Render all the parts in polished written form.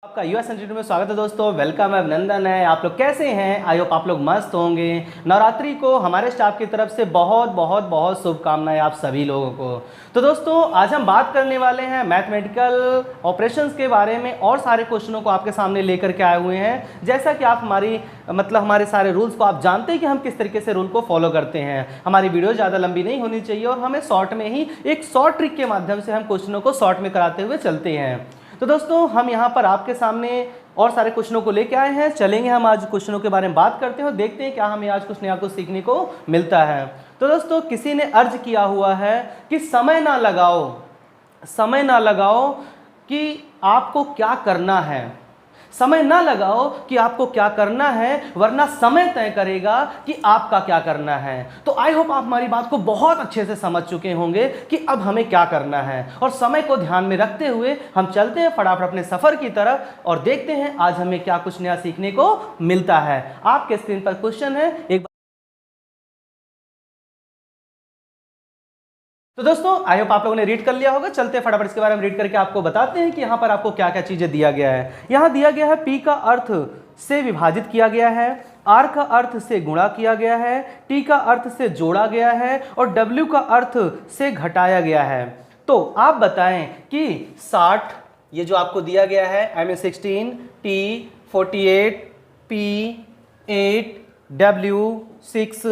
आपका US institute में स्वागत है दोस्तों। वेलकम है, अभिनंदन है। आप लोग कैसे हैं? आई होप आप लोग मस्त होंगे। नवरात्रि को हमारे स्टाफ की तरफ से बहुत बहुत बहुत शुभकामनाएं आप सभी लोगों को। तो दोस्तों आज हम बात करने वाले हैं मैथमेटिकल ऑपरेशंस के बारे में और सारे क्वेश्चनों को आपके सामने लेकर के आए हुए हैं। जैसा कि आप हमारे सारे रूल्स को आप जानते हैं कि हम किस तरीके से रूल को फॉलो करते हैं। हमारी वीडियो ज़्यादा लंबी नहीं होनी चाहिए और हमें शॉर्ट में ही एक शॉर्ट ट्रिक के माध्यम से हम क्वेश्चनों को शॉर्ट में कराते हुए चलते हैं। तो दोस्तों हम यहाँ पर आपके सामने और सारे क्वेश्चनों को लेके आए हैं। चलेंगे हम आज क्वेश्चनों के बारे में बात करते हैं और देखते हैं क्या हमें आज कुछ नया कुछ सीखने को मिलता है। तो दोस्तों किसी ने अर्ज किया हुआ है कि समय ना लगाओ कि आपको क्या करना है, समय ना लगाओ कि आपको क्या करना है, वरना समय तय करेगा कि आपका क्या करना है। तो आई होप आप हमारी बात को बहुत अच्छे से समझ चुके होंगे कि अब हमें क्या करना है और समय को ध्यान में रखते हुए हम चलते हैं फटाफट अपने सफर की तरफ और देखते हैं आज हमें क्या कुछ नया सीखने को मिलता है। आपके स्क्रीन पर क्वेश्चन है, एक तो दोस्तों आई होप आप लोगों ने रीड कर लिया होगा। चलते फटाफट इसके बारे में रीड करके आपको बताते हैं कि यहाँ पर आपको क्या क्या चीजें दिया गया है। यहाँ दिया गया है P का अर्थ से विभाजित किया गया है, R का अर्थ से गुणा किया गया है, T का अर्थ से जोड़ा गया है और W का अर्थ से घटाया गया है। तो आप बताएं कि 60 ये जो आपको दिया गया है M16 T 48 P 8 W 6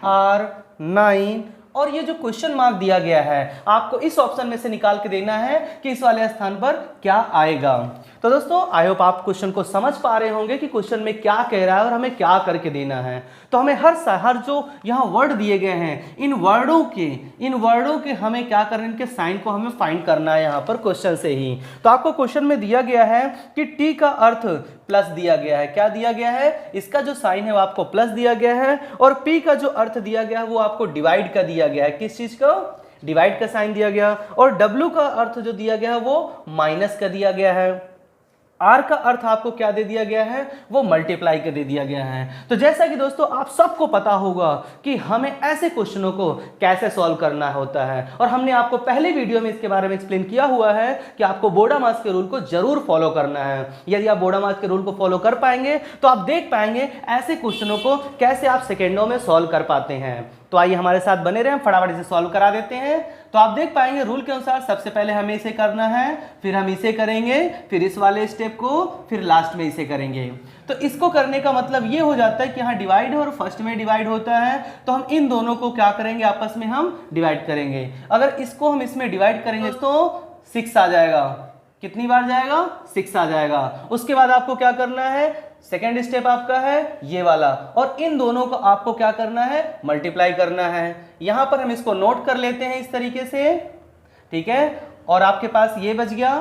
R 9 और ये जो क्वेश्चन मार्क दिया गया है आपको इस ऑप्शन में से निकाल के देना है कि इस वाले स्थान पर क्या आएगा। तो दोस्तों आई होप आप क्वेश्चन को समझ पा रहे होंगे कि क्वेश्चन में क्या कह रहा है और हमें क्या करके देना है। तो हमें हर जो यहाँ वर्ड दिए गए हैं इन वर्डों के हमें क्या करना है, इनके साइन को हमें फाइंड करना है यहाँ पर क्वेश्चन से ही। तो आपको क्वेश्चन में दिया गया है कि टी का अर्थ प्लस दिया गया है। क्या दिया गया है? इसका जो साइन है वो आपको प्लस दिया गया है और पी का जो अर्थ दिया गया है वो आपको डिवाइड का दिया गया है। किस चीज का? डिवाइड का साइन दिया गया। और डब्ल्यू का अर्थ जो दिया गया है वो माइनस का दिया गया है। आर का अर्थ आपको क्या दे दिया गया है? वो मल्टीप्लाई का दे दिया गया है। तो जैसा कि दोस्तों आप सबको पता होगा कि हमें ऐसे क्वेश्चनों को कैसे सॉल्व करना होता है और हमने आपको पहले वीडियो में इसके बारे में एक्सप्लेन किया हुआ है कि आपको बोडामास के रूल को जरूर फॉलो करना है। यदि आप बोडामास के रूल को फॉलो कर पाएंगे तो आप देख पाएंगे ऐसे क्वेश्चनों को कैसे आप सेकेंडों में सॉल्व कर पाते हैं। तो आइए हमारे साथ बने रहें, फटाफट इसे सॉल्व करा देते हैं। तो आप देख पाएंगे रूल के अनुसार सबसे पहले हमें इसे करना है, फिर हम इसे करेंगे, फिर इस वाले स्टेप को, फिर लास्ट में इसे करेंगे। तो इसको करने का मतलब ये हो जाता है कि यहाँ डिवाइड है और फर्स्ट में डिवाइड होता है तो हम इन दोनों को क्या करेंगे, आपस में हम डिवाइड करेंगे। अगर इसको हम इसमें डिवाइड करेंगे तो 6 आ जाएगा। कितनी बार जाएगा? 6 आ जाएगा। उसके बाद आपको क्या करना है? सेकेंड स्टेप आपका है ये वाला और इन दोनों को आपको क्या करना है? मल्टीप्लाई करना है। यहां पर हम इसको नोट कर लेते हैं इस तरीके से, ठीक है। और आपके पास ये बच गया।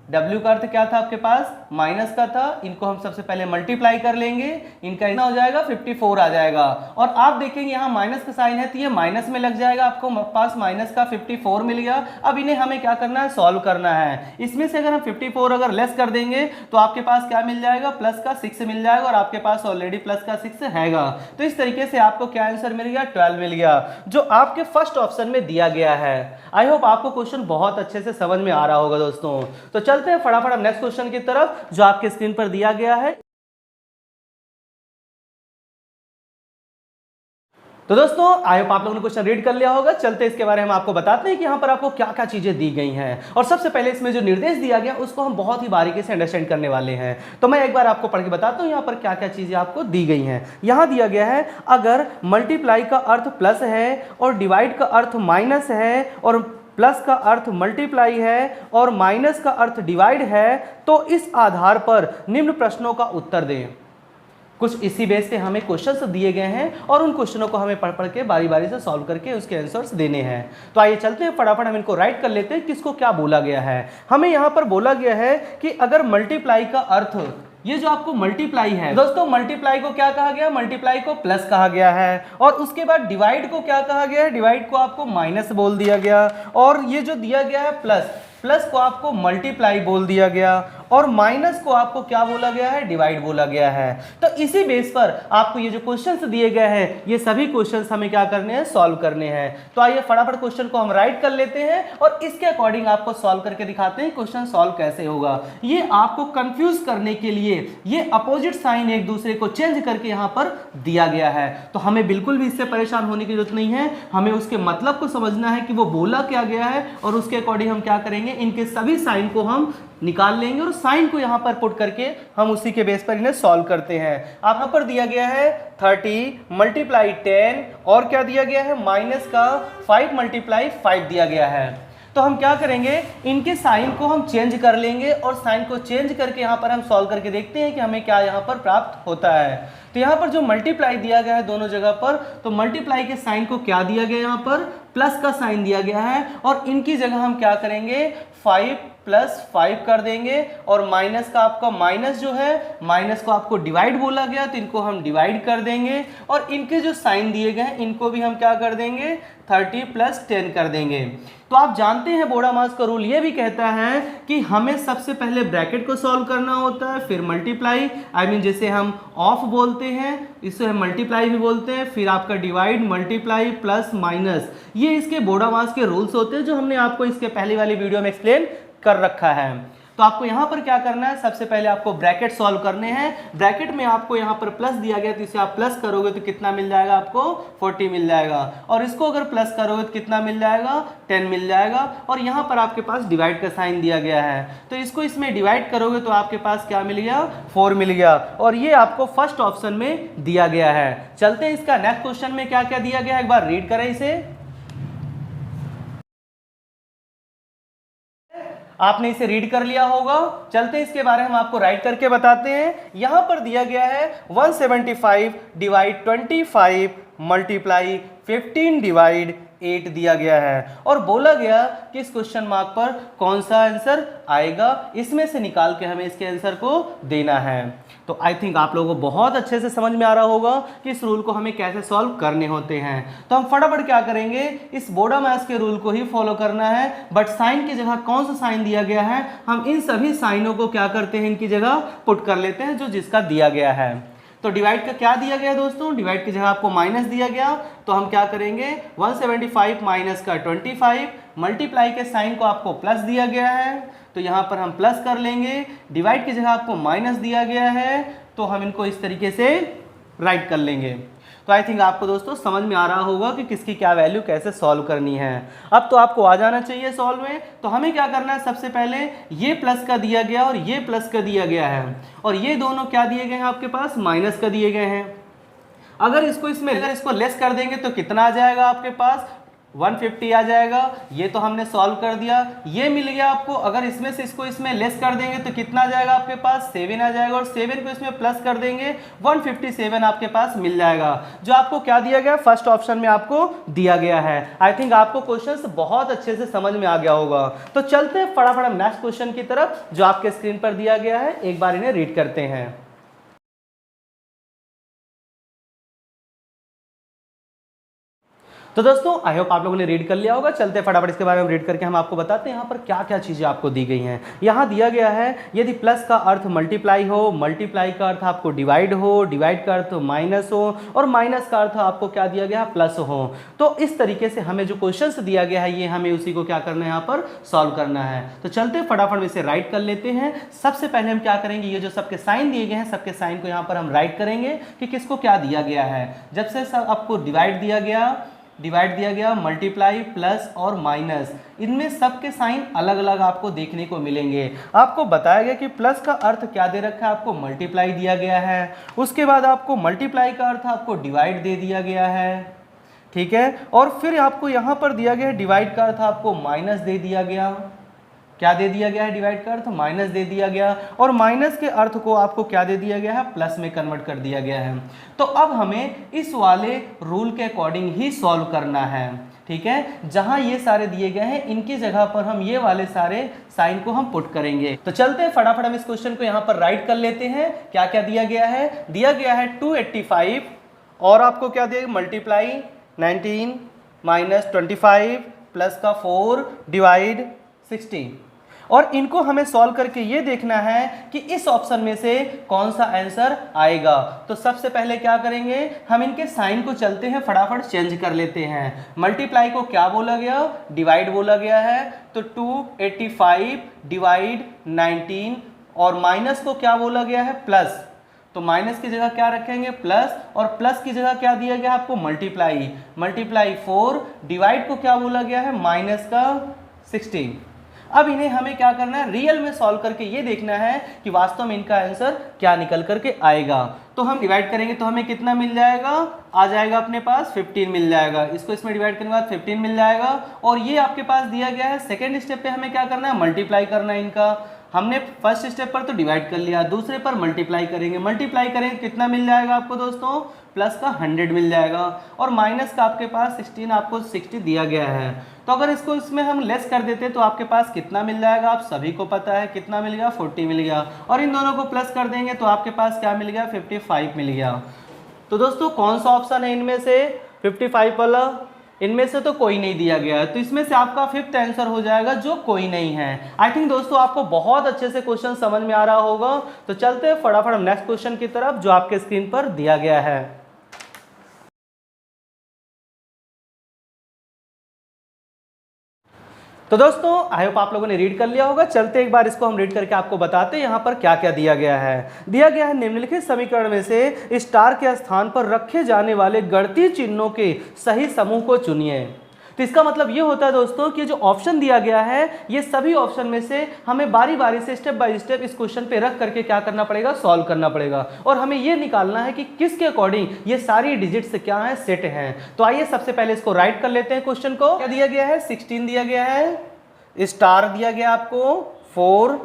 W का अर्थ क्या था आपके पास? माइनस का था। इनको हम सबसे पहले मल्टीप्लाई कर लेंगे, इनका इतना हो जाएगा 54 आ जाएगा। और आप देखेंगे यहाँ माइनस का साइन है तो ये माइनस में लग जाएगा, आपको पास माइनस का 54 मिल गया। अब इन्हें हमें क्या करना है? सॉल्व करना है। इसमें से अगर हम 54 अगर लेस कर देंगे तो आपके पास क्या मिल जाएगा? प्लस का 6 मिल जाएगा और आपके पास ऑलरेडी प्लस का 6 हैगा। तो इस तरीके से आपको क्या आंसर मिल गया? 12 मिल गया, जो आपके फर्स्ट ऑप्शन में दिया गया है। आई होप आपको क्वेश्चन बहुत अच्छे से समझ में आ रहा होगा दोस्तों। तो चलते हैं फटाफट नेक्स्ट क्वेश्चन की तरफ जो आपके स्क्रीन पर दिया गया है। तो दोस्तों आई होप आप लोगों ने क्वेश्चन रीड कर लिया होगा। चलते इसके बारे में हम आपको बताते हैं कि यहाँ पर आपको क्या क्या चीजें दी गई हैं और सबसे पहले इसमें जो निर्देश दिया गया उसको हम बहुत ही बारीकी से अंडरस्टैंड करने वाले हैं। तो मैं एक बार आपको पढ़ के बताता हूँ यहाँ पर क्या क्या चीजें आपको दी गई हैं। यहाँ दिया गया है अगर मल्टीप्लाई का अर्थ प्लस है और डिवाइड का अर्थ माइनस है और प्लस का अर्थ मल्टीप्लाई है और माइनस का अर्थ डिवाइड है तो इस आधार पर निम्न प्रश्नों का उत्तर दें। कुछ इसी बेस पे हमें क्वेश्चंस दिए गए हैं और उन क्वेश्चनों को हमें पढ़ के बारी बारी से सॉल्व करके उसके आंसर्स देने हैं। तो आइए चलते हैं फटाफट हम इनको राइट कर लेते हैं किसको क्या बोला गया है। हमें यहाँ पर बोला गया है कि अगर मल्टीप्लाई का अर्थ, ये जो आपको मल्टीप्लाई है दोस्तों, मल्टीप्लाई को क्या कहा गया? मल्टीप्लाई को प्लस कहा गया है। और उसके बाद डिवाइड को क्या कहा गया है? डिवाइड को आपको माइनस बोल दिया गया। और ये जो दिया गया है प्लस, प्लस को आपको मल्टीप्लाई बोल दिया गया और माइनस को आपको क्या बोला गया है, डिवाइड बोला गया है। तो इसी बेस पर आपको ये जो क्वेश्चंस दिए गए हैं ये सभी क्वेश्चंस हमें क्या करने हैं, सॉल्व करने हैं। तो आइए फटाफट क्वेश्चन को हम राइट कर लेते हैं और इसके अकॉर्डिंग आपको सॉल्व करके दिखाते हैं क्वेश्चन सॉल्व कैसे होगा। ये आपको कंफ्यूज करने के लिए ये अपोजिट साइन एक दूसरे को चेंज करके यहां पर दिया गया है, तो हमें बिल्कुल भी इससे परेशान होने की जरूरत नहीं है। हमें उसके मतलब को समझना है कि वो बोला क्या गया है और उसके अकॉर्डिंग हम क्या करेंगे, इनके सभी साइन को हम निकाल लेंगे और साइन को यहां पर पुट करके हम उसी के बेस पर इन्हें सॉल्व करते हैं। आप यहां पर दिया गया है 30 मल्टीप्लाई 10 और क्या दिया गया है, माइनस का 5 मल्टीप्लाई 5 दिया गया है। तो हम क्या करेंगे, इनके साइन को हम चेंज कर लेंगे और साइन को चेंज करके यहाँ पर हम सॉल्व करके देखते हैं कि हमें क्या यहाँ पर प्राप्त होता है। तो यहाँ पर जो मल्टीप्लाई दिया गया है दोनों जगह पर, तो मल्टीप्लाई के साइन को क्या दिया गया, यहाँ पर प्लस का साइन दिया गया है और इनकी जगह हम क्या करेंगे, 5 प्लस 5 कर देंगे और माइनस का आपका माइनस जो है, माइनस को आपको डिवाइड बोला गया तो इनको हम डिवाइड कर देंगे और इनके जो साइन दिए गए हैं इनको भी हम क्या कर देंगे, 30 प्लस 10 कर देंगे। तो आप जानते हैं बोडामास का रूल ये भी कहता है कि हमें सबसे पहले ब्रैकेट को सॉल्व करना होता है, फिर मल्टीप्लाई, आई मीन जिसे हम ऑफ बोलते हैं, इसे हम मल्टीप्लाई भी बोलते हैं, फिर आपका डिवाइड, मल्टीप्लाई, प्लस, माइनस, ये इसके बोडामास के रूल्स होते हैं जो हमने आपको इसके पहली वाली वीडियो में एक्सप्लेन कर रखा है। तो आपको यहाँ पर क्या करना है, सबसे पहले आपको ब्रैकेट सॉल्व करने हैं। ब्रैकेट में आपको यहाँ पर प्लस दिया गया तो इसे आप प्लस करोगे तो कितना मिल जाएगा, आपको 40 मिल जाएगा और इसको अगर प्लस करोगे तो कितना मिल जाएगा, 10 मिल जाएगा और यहाँ पर आपके पास डिवाइड का साइन दिया गया है तो इसको इसमें डिवाइड करोगे तो आपके पास क्या मिल गया, 4 मिल गया और ये आपको फर्स्ट ऑप्शन में दिया गया है। चलते हैं इसका नेक्स्ट क्वेश्चन में क्या क्या दिया गया है, एक बार रीड करें इसे। आपने इसे रीड कर लिया होगा, चलते हैं इसके बारे में हम आपको राइट करके बताते हैं। यहां पर दिया गया है 175 डिवाइड 25 मल्टीप्लाई 15 डिवाइड 8 दिया गया है और बोला गया कि इस क्वेश्चन मार्क पर कौन सा आंसर आएगा, इसमें से निकाल के हमें इसके आंसर को देना है। तो आई थिंक आप लोगों को बहुत अच्छे से समझ में आ रहा होगा कि इस रूल को हमें कैसे सॉल्व करने होते हैं। तो हम फटाफट क्या करेंगे, इस बोडामास के रूल को ही फॉलो करना है, बट साइन की जगह कौन सा साइन दिया गया है, हम इन सभी साइनों को क्या करते हैं, इनकी जगह पुट कर लेते हैं जो जिसका दिया गया है। तो डिवाइड का क्या दिया गया दोस्तों, डिवाइड की जगह आपको माइनस दिया गया तो हम क्या करेंगे, 175 माइनस का 25, मल्टीप्लाई के साइन को आपको प्लस दिया गया है तो यहाँ पर हम प्लस कर लेंगे, डिवाइड की जगह आपको माइनस दिया गया है तो हम इनको इस तरीके से राइट कर लेंगे। तो आई थिंक आपको दोस्तों समझ में आ रहा होगा कि किसकी क्या वैल्यू कैसे सॉल्व करनी है। अब तो आपको आ जाना चाहिए सॉल्व में। तो हमें क्या करना है, सबसे पहले ये प्लस का दिया गया और ये प्लस का दिया गया है और ये दोनों क्या दिए गए हैं आपके पास, माइनस का दिए गए हैं। अगर इसको लेस कर देंगे तो कितना आ जाएगा आपके पास, 150 आ जाएगा। ये तो हमने सॉल्व कर दिया, ये मिल गया आपको। अगर इसमें से इसको इसमें लेस कर देंगे तो कितना आ जाएगा आपके पास, 7 आ जाएगा और 7 को इसमें प्लस कर देंगे 157 आपके पास मिल जाएगा, जो आपको क्या दिया गया, फर्स्ट ऑप्शन में आपको दिया गया है। आई थिंक आपको क्वेश्चंस बहुत अच्छे से समझ में आ गया होगा। तो चलते हैं फटाफट हम नेक्स्ट क्वेश्चन की तरफ जो आपके स्क्रीन पर दिया गया है, एक बार इन्हें रीड करते हैं। तो दोस्तों आई होप आप लोगों ने रीड कर लिया होगा। चलते हैं फटाफट इसके बारे में रीड करके हम आपको बताते हैं यहाँ पर क्या क्या चीज़ें आपको दी गई हैं। यहाँ दिया गया है यदि प्लस का अर्थ मल्टीप्लाई हो, मल्टीप्लाई का अर्थ आपको डिवाइड हो, डिवाइड का अर्थ माइनस हो और माइनस का अर्थ आपको क्या दिया गया, प्लस हो। तो इस तरीके से हमें जो क्वेश्चंस दिया गया है ये हमें उसी को क्या करना है, यहाँ पर सॉल्व करना है। तो चलते हैं फटाफट इसे राइट कर लेते हैं। सबसे पहले हम क्या करेंगे, ये जो सबके साइन दिए गए हैं सबके साइन को यहाँ पर हम राइट करेंगे कि किसको क्या दिया गया है। जब से सब आपको डिवाइड दिया गया, मल्टीप्लाई, प्लस और माइनस, इनमें सबके साइन अलग अलग आपको देखने को मिलेंगे। आपको बताया गया कि प्लस का अर्थ क्या दे रखा है, आपको मल्टीप्लाई दिया गया है। उसके बाद आपको मल्टीप्लाई का अर्थ आपको डिवाइड दे दिया गया है, ठीक है। और फिर आपको यहाँ पर दिया गया है डिवाइड का अर्थ आपको माइनस दे दिया गया। क्या दे दिया गया है, डिवाइड का अर्थ माइनस दे दिया गया और माइनस के अर्थ को आपको क्या दे दिया गया है, प्लस में कन्वर्ट कर दिया गया है। तो अब हमें इस वाले रूल के अकॉर्डिंग ही सॉल्व करना है, ठीक है। जहां ये सारे दिए गए हैं इनकी जगह पर हम ये वाले सारे साइन को हम पुट करेंगे। तो चलते हैं फटाफट हम इस क्वेश्चन को यहाँ पर राइट कर लेते हैं। क्या क्या दिया गया है, दिया गया है 285 और आपको क्या दिया, मल्टीप्लाई 19 माइनस 25 प्लस का 4 डिवाइड 16। और इनको हमें सॉल्व करके ये देखना है कि इस ऑप्शन में से कौन सा आंसर आएगा। तो सबसे पहले क्या करेंगे, हम इनके साइन को चलते हैं फटाफट चेंज कर लेते हैं। मल्टीप्लाई को क्या बोला गया, डिवाइड बोला गया है, तो 285 डिवाइड 19, और माइनस को क्या बोला गया है, प्लस, तो माइनस की जगह क्या रखेंगे, प्लस, और प्लस की जगह क्या दिया गया आपको, मल्टीप्लाई, मल्टीप्लाई 4, डिवाइड को क्या बोला गया है, माइनस का 16। अब इन्हें हमें क्या करना है, रियल में सॉल्व करके ये देखना है कि वास्तव में इनका आंसर क्या निकल करके आएगा। तो हम डिवाइड करेंगे तो हमें कितना मिल जाएगा, आ जाएगा अपने पास 15 मिल जाएगा, इसको इसमें डिवाइड करने के बाद 15 मिल जाएगा। और ये आपके पास दिया गया है, सेकेंड स्टेप पे हमें क्या करना है, मल्टीप्लाई करना है इनका। हमने फर्स्ट स्टेप पर तो डिवाइड कर लिया, दूसरे पर मल्टीप्लाई करेंगे, मल्टीप्लाई करेंगे कितना मिल जाएगा आपको दोस्तों, प्लस का 100 मिल जाएगा, और माइनस का आपके पास 16, आपको 60 दिया गया है। तो अगर इसको इसमें हम लेस कर देते तो आपके पास कितना मिल जाएगा, आप सभी को पता है कितना मिल गया, 40 मिल गया, और इन दोनों को प्लस कर देंगे तो आपके पास क्या मिल गया, 55 मिल गया। तो दोस्तों कौन सा ऑप्शन है इनमें से 55 वाला, इनमें से तो कोई नहीं दिया गया है, तो इसमें से आपका फिफ्थ आंसर हो जाएगा जो कोई नहीं है। आई थिंक दोस्तों आपको बहुत अच्छे से क्वेश्चन समझ में आ रहा होगा। तो चलते हैं फटाफट हम नेक्स्ट क्वेश्चन की तरफ जो आपके स्क्रीन पर दिया गया है। तो दोस्तों आई होप आप लोगों ने रीड कर लिया होगा। चलते एक बार इसको हम रीड करके आपको बताते हैं यहाँ पर क्या क्या दिया गया है। दिया गया है निम्नलिखित समीकरण में से स्टार के स्थान पर रखे जाने वाले गणितीय चिन्हों के सही समूह को चुनिए। तो इसका मतलब ये होता है दोस्तों कि जो ऑप्शन दिया गया है ये सभी ऑप्शन में से हमें बारी बारी से स्टेप बाय स्टेप इस क्वेश्चन पे रख करके क्या करना पड़ेगा, सॉल्व करना पड़ेगा, और हमें ये निकालना है कि किसके अकॉर्डिंग ये सारी डिजिट्स क्या है, सेट हैं। तो आइए सबसे पहले इसको राइट कर लेते हैं। क्वेश्चन को क्या दिया गया है, 16 दिया गया है, स्टार दिया गया आपको 4,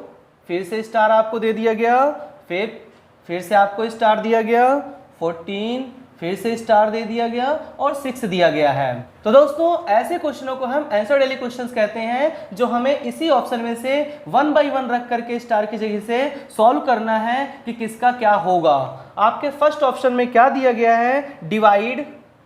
फिर से स्टार आपको दे दिया गया 5, फिर से आपको स्टार दिया गया 14, फिर से स्टार दे दिया गया और 6 दिया गया है। तो दोस्तों ऐसे क्वेश्चनों को हम आंसर डेली क्वेश्चंस कहते हैं जो हमें इसी ऑप्शन में से 1 बाय 1 रख करके स्टार की जगह से सॉल्व करना है कि किसका क्या होगा। आपके फर्स्ट ऑप्शन में क्या दिया गया है, डिवाइड,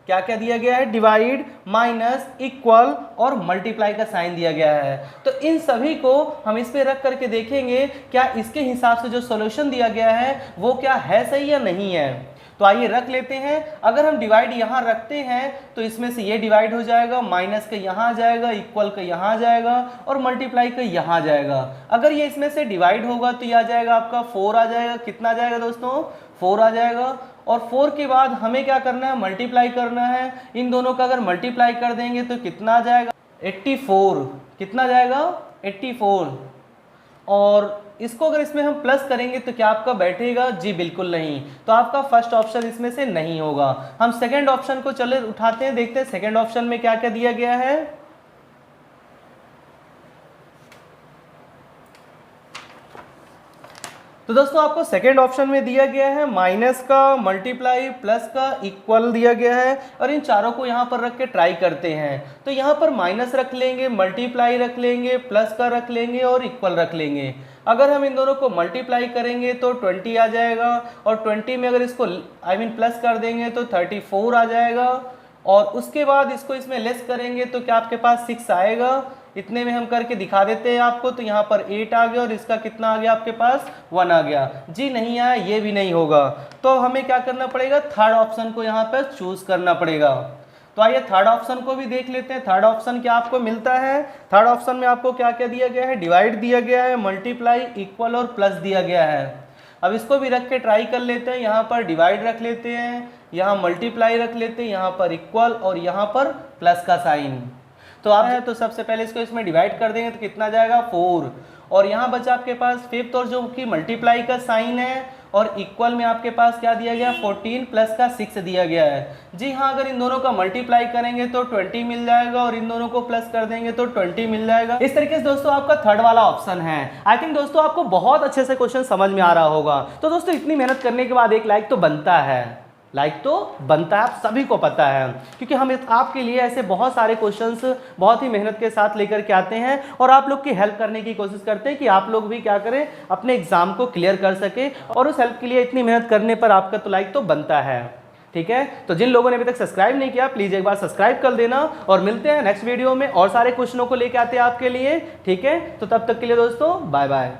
क्या क्या दिया गया है, डिवाइड, माइनस, इक्वल और मल्टीप्लाई का साइन दिया गया है। तो इन सभी को हम इस पे रख करके देखेंगे क्या इसके हिसाब से जो सॉल्यूशन दिया गया है वो क्या है सही या नहीं है। तो आइए रख लेते हैं। अगर हम डिवाइड यहाँ रखते हैं तो इसमें से ये डिवाइड हो जाएगा, माइनस का यहाँ आ जाएगा, इक्वल का यहाँ आ जाएगा और मल्टीप्लाई का यहाँ आ जाएगा। अगर ये इसमें से डिवाइड होगा तो ये आ जाएगा आपका 4 आ जाएगा। कितना आ जाएगा दोस्तों, 4 आ जाएगा। और 4 के बाद हमें क्या करना है, मल्टीप्लाई करना है। इन दोनों का अगर मल्टीप्लाई कर देंगे तो कितना आ जाएगा, 84। कितना आ जाएगा, 84। और इसको अगर इसमें हम प्लस करेंगे तो क्या आपका बैठेगा, जी बिल्कुल नहीं। तो आपका फर्स्ट ऑप्शन इसमें से नहीं होगा। हम सेकंड ऑप्शन को चले उठाते हैं, देखते हैं सेकंड ऑप्शन में क्या क्या दिया गया है। तो दोस्तों आपको सेकेंड ऑप्शन में दिया गया है माइनस का, मल्टीप्लाई, प्लस का, इक्वल दिया गया है। और इन चारों को यहाँ पर रख के ट्राई करते हैं। तो यहाँ पर माइनस रख लेंगे, मल्टीप्लाई रख लेंगे, प्लस का रख लेंगे और इक्वल रख लेंगे। अगर हम इन दोनों को मल्टीप्लाई करेंगे तो 20 आ जाएगा और 20 में अगर इसको प्लस कर देंगे तो 34 आ जाएगा। और उसके बाद इसको इसमें लेस करेंगे तो क्या आपके पास 6 आएगा। इतने में हम करके दिखा देते हैं आपको। तो यहाँ पर 8 आ गया और इसका कितना आ गया आपके पास, 1 आ गया। जी नहीं आया, ये भी नहीं होगा। तो हमें क्या करना पड़ेगा, थर्ड ऑप्शन को यहाँ पर चूज करना पड़ेगा। तो आइए थर्ड ऑप्शन को भी देख लेते हैं। थर्ड ऑप्शन क्या आपको मिलता है। थर्ड ऑप्शन में आपको क्या क्या दिया गया है, डिवाइड दिया गया है, मल्टीप्लाई, इक्वल और प्लस दिया गया है। अब इसको भी रख के ट्राई कर लेते हैं। यहाँ पर डिवाइड रख लेते हैं, यहाँ मल्टीप्लाई रख लेते हैं, यहाँ पर इक्वल और यहाँ पर प्लस का साइन। तो आप है तो सबसे पहले इसको इसमें डिवाइड कर देंगे तो कितना जाएगा, 4। और यहाँ बचा आपके पास फिफ्थ और जो कि मल्टीप्लाई का साइन है। और इक्वल में आपके पास क्या दिया गया, 14 प्लस का 6 दिया गया है। जी हाँ, अगर इन दोनों का मल्टीप्लाई करेंगे तो 20 मिल जाएगा और इन दोनों को प्लस कर देंगे तो 20 मिल जाएगा। इस तरीके से दोस्तों आपका थर्ड वाला ऑप्शन है। आई थिंक दोस्तों आपको बहुत अच्छे से क्वेश्चन समझ में आ रहा होगा। तो दोस्तों इतनी मेहनत करने के बाद एक लाइक तो बनता है, लाइक तो बनता है, आप सभी को पता है, क्योंकि हम आपके लिए ऐसे बहुत सारे क्वेश्चंस बहुत ही मेहनत के साथ लेकर के आते हैं और आप लोग की हेल्प करने की कोशिश करते हैं कि आप लोग भी क्या करें, अपने एग्जाम को क्लियर कर सके। और उस हेल्प के लिए इतनी मेहनत करने पर आपका तो लाइक तो बनता है। ठीक है, तो जिन लोगों ने अभी तक सब्सक्राइब नहीं किया प्लीज एक बार सब्सक्राइब कर देना और मिलते हैं नेक्स्ट वीडियो में और सारे क्वेश्चनों को लेके आते हैं आपके लिए। ठीक है, तो तब तक के लिए दोस्तों बाय बाय।